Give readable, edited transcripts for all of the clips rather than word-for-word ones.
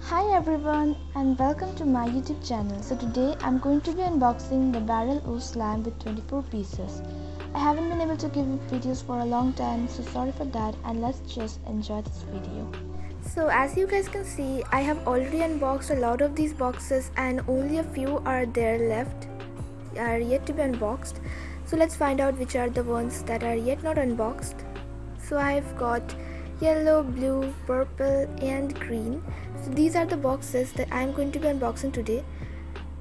Hi everyone and welcome to my YouTube channel. So today I'm going to be unboxing the barrel O slime with 24 pieces. I haven't been able to give videos for a long time, so sorry for that, and let's just enjoy this video. So as you guys can see, I have already unboxed a lot of these boxes and only a few are yet to be unboxed. So let's find out which are the ones that are yet not unboxed. So I've got yellow, blue, purple and green. So these are the boxes that I'm going to be unboxing today.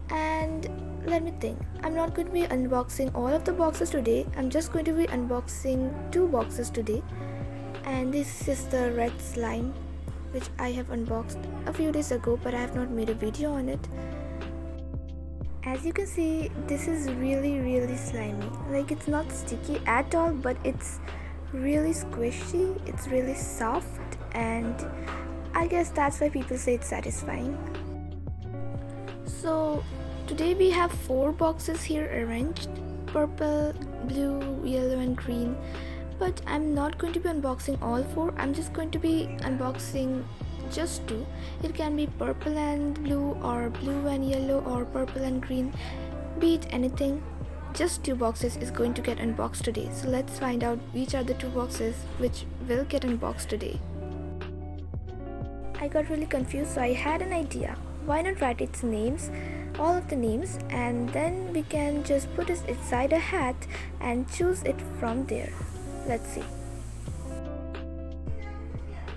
And let me think, I'm not going to be unboxing all of the boxes today. I'm just going to be unboxing 2 boxes today. And this is the red slime, which I have unboxed a few days ago, but I have not made a video on it. As you can see, this is really slimy. Like, it's not sticky at all, but it's really squishy, it's really soft, and I guess that's why people say it's satisfying. So today we have 4 boxes here arranged: purple, blue, yellow and green. But I'm not going to be unboxing all 4. I'm just going to be unboxing just 2. It can be purple and blue, or blue and yellow, or purple and green. Be it anything, just 2 boxes is going to get unboxed today. So let's find out which are the 2 boxes which will get unboxed today. I got really confused, so I had an idea. Why not write its names, all of the names, and then we can just put it inside a hat and choose it from there. Let's see.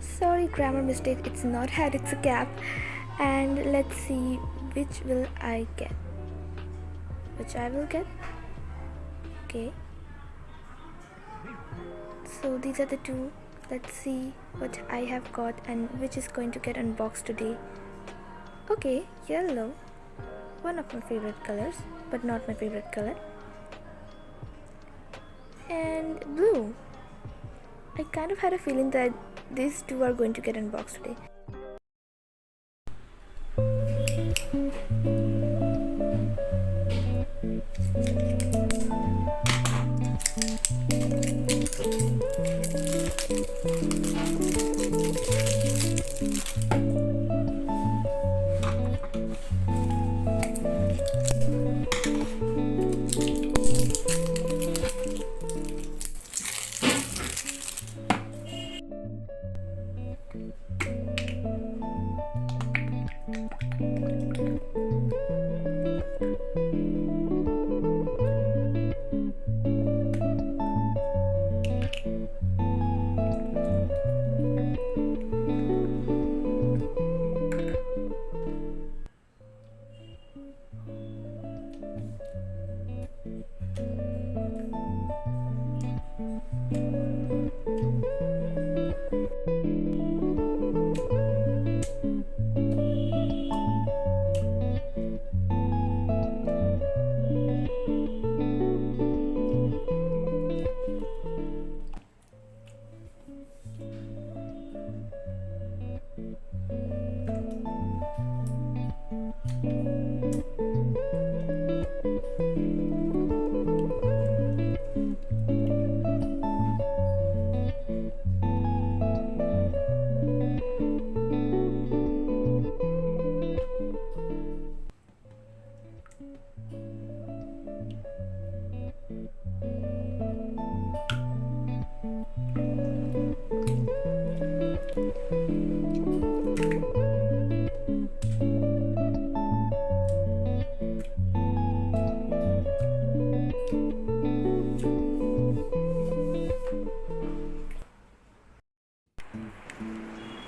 Sorry, grammar mistake, it's not hat, it's a cap. And let's see which will I get. Which I will get. Okay, so these are the 2. Let's see what I have got and which is going to get unboxed today. Okay, yellow, one of my favorite colors, but not my favorite color. And blue. I kind of had a feeling that these 2 are going to get unboxed today.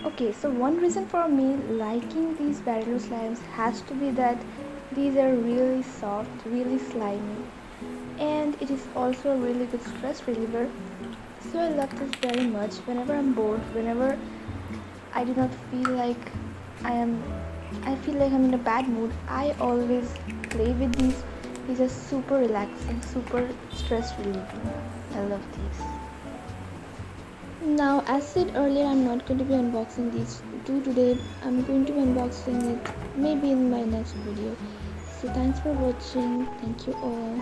Okay, so one reason for me liking these barrel slimes has to be that these are really soft, really slimy, and it is also a really good stress reliever. So I love this very much. Whenever I'm bored, whenever I do not feel like I feel like I'm in a bad mood, I always play with these. These are super relaxing, super stress relieving. I love these. Now, as said earlier, I'm not going to be unboxing these 2 today. I'm going to be unboxing it maybe in my next video. So thanks for watching. Thank you all.